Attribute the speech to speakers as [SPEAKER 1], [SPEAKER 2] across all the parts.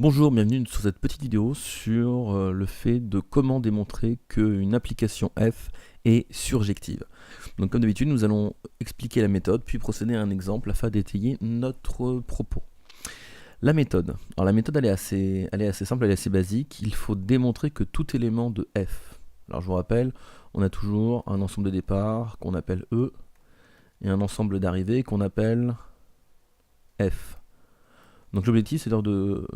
[SPEAKER 1] Bonjour, bienvenue sur cette petite vidéo sur le fait de comment démontrer qu'une application F est surjective. Donc comme d'habitude, nous allons expliquer la méthode, puis procéder à un exemple afin d'étayer notre propos. La méthode. Alors la méthode elle est assez simple, elle est assez basique. Il faut démontrer que tout élément de F. Alors je vous rappelle, on a toujours un ensemble de départ qu'on appelle E et un ensemble d'arrivée qu'on appelle F. Donc l'objectif c'est de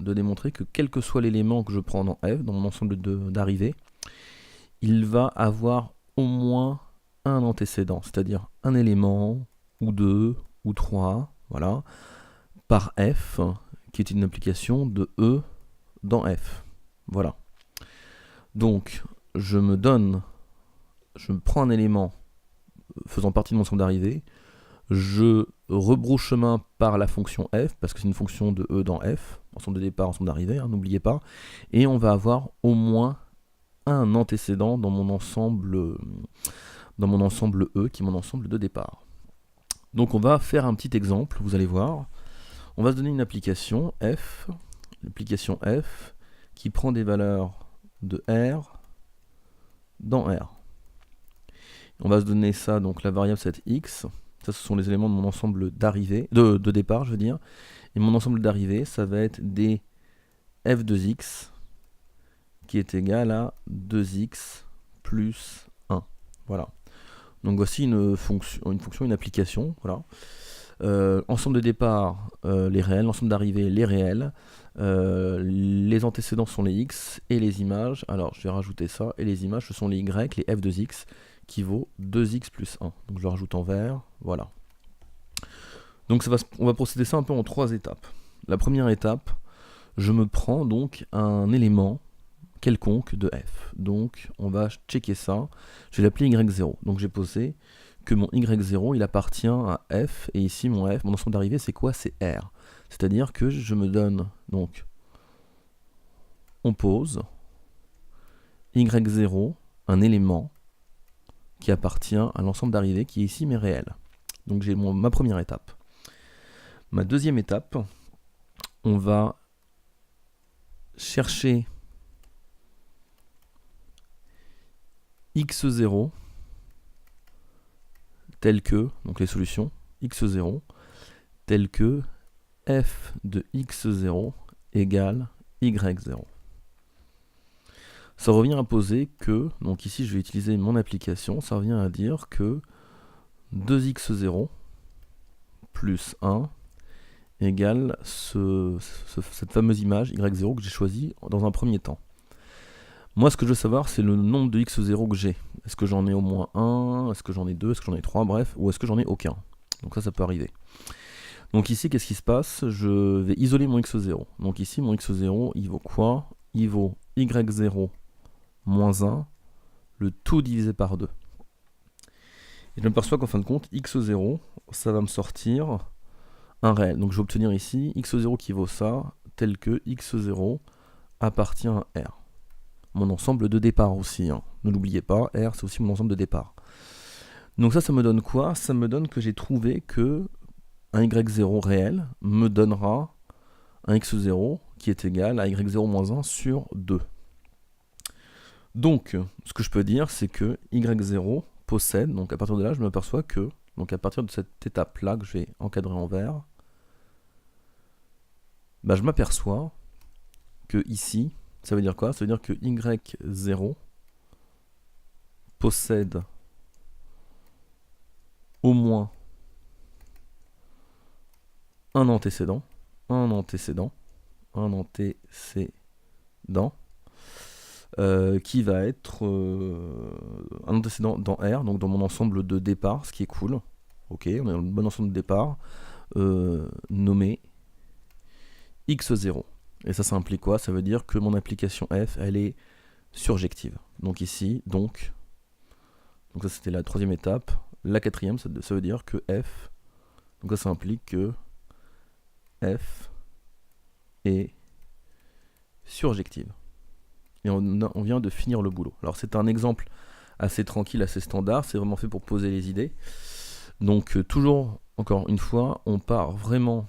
[SPEAKER 1] démontrer que quel que soit l'élément que je prends dans F, dans mon ensemble d'arrivées, il va avoir au moins un antécédent, c'est-à-dire un élément, ou deux, ou trois, voilà, par F, qui est une application de E dans F. Voilà. Donc je me prends un élément faisant partie de mon ensemble d'arrivées, je rebrousse chemin par la fonction f, parce que c'est une fonction de e dans f, ensemble de départ, ensemble d'arrivée, hein, n'oubliez pas, et on va avoir au moins un antécédent dans mon ensemble e, qui est mon ensemble de départ. Donc on va faire un petit exemple, vous allez voir. On va se donner une application f, l'application f, qui prend des valeurs de r dans r. On va se donner ça, donc la variable c'est x. Ça, ce sont les éléments de mon ensemble d'arrivée, de départ, je veux dire. Et mon ensemble d'arrivée, ça va être des f de x qui est égal à 2x plus 1. Voilà. Donc voici une fonction, une application. Voilà. Ensemble de départ, les réels. Ensemble d'arrivée, les réels. Les antécédents sont les x et les images. Alors, je vais rajouter ça. Et les images, ce sont les y, les f de x, qui vaut 2x plus 1. Donc je le rajoute en vert, voilà. Donc on va procéder ça un peu en trois étapes. La première étape, je me prends donc un élément quelconque de f. Donc on va checker ça, je vais l'appeler y0. Donc j'ai posé que mon y0 il appartient à f, et ici mon f, mon ensemble d'arrivée c'est quoi? C'est r. C'est-à-dire que je me donne, donc on pose y0, un élément qui appartient à l'ensemble d'arrivées qui est ici mes réels. Donc j'ai ma première étape. Ma deuxième étape, on va chercher x0 tel que, donc les solutions, x0 tel que f de x0 égale y0. Ça revient à poser que, donc ici je vais utiliser mon application, ça revient à dire que 2x0 plus 1 égale cette fameuse image y0 que j'ai choisie dans un premier temps. Moi ce que je veux savoir c'est le nombre de x0 que j'ai. Est-ce que j'en ai au moins 1, est-ce que j'en ai 2, est-ce que j'en ai 3, bref, ou est-ce que j'en ai aucun. Donc ça peut arriver. Donc ici qu'est-ce qui se passe? Je vais isoler mon x0. Donc ici mon x0 il vaut quoi? Il vaut y0 moins 1, le tout divisé par 2. Et je m'aperçois qu'en fin de compte, x0, ça va me sortir un réel. Donc je vais obtenir ici x0 qui vaut ça, tel que x0 appartient à R. Mon ensemble de départ aussi, hein. Ne l'oubliez pas, R c'est aussi mon ensemble de départ. Donc ça me donne quoi? Ça me donne que j'ai trouvé que un y0 réel me donnera un x0 qui est égal à y0 moins 1 sur 2. Donc, ce que je peux dire, c'est que y0 possède, donc à partir de là, je m'aperçois que, donc à partir de cette étape-là que je vais encadrer en vert, bah, je m'aperçois que ici, ça veut dire quoi? Ça veut dire que y0 possède au moins un antécédent, qui va être un antécédent dans R, donc dans mon ensemble de départ, ce qui est cool. Ok, on a un bon ensemble de départ nommé x0. Et ça implique quoi? Ça veut dire que mon application f, elle est surjective. Donc ici, donc ça c'était la troisième étape. La quatrième, ça veut dire que f, donc ça implique que f est surjective. Et on vient de finir le boulot. Alors c'est un exemple assez tranquille, assez standard, c'est vraiment fait pour poser les idées. Donc toujours, encore une fois, on part vraiment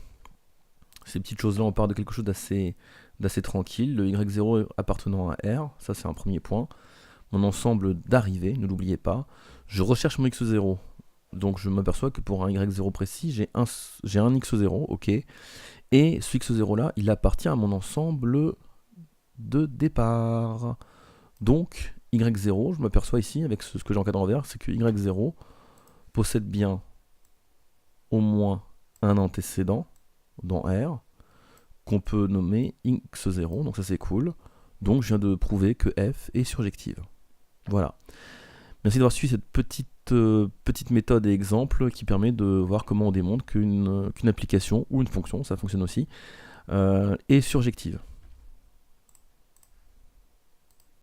[SPEAKER 1] Ces petites choses-là, on part de quelque chose d'assez tranquille. Le y0 appartenant à R, ça c'est un premier point. Mon ensemble d'arrivée, ne l'oubliez pas. Je recherche mon x0. Donc je m'aperçois que pour un y0 précis, j'ai un x0, ok. Et ce x0 là, il appartient à mon ensemble de départ. Donc y0, je m'aperçois ici, avec ce que j'encadre en vert, c'est que y0 possède bien au moins un antécédent dans R, qu'on peut nommer x0, donc ça c'est cool. Donc je viens de prouver que f est surjective. Voilà. Merci d'avoir suivi cette petite méthode et exemple qui permet de voir comment on démontre qu'une application ou une fonction, ça fonctionne aussi, est surjective.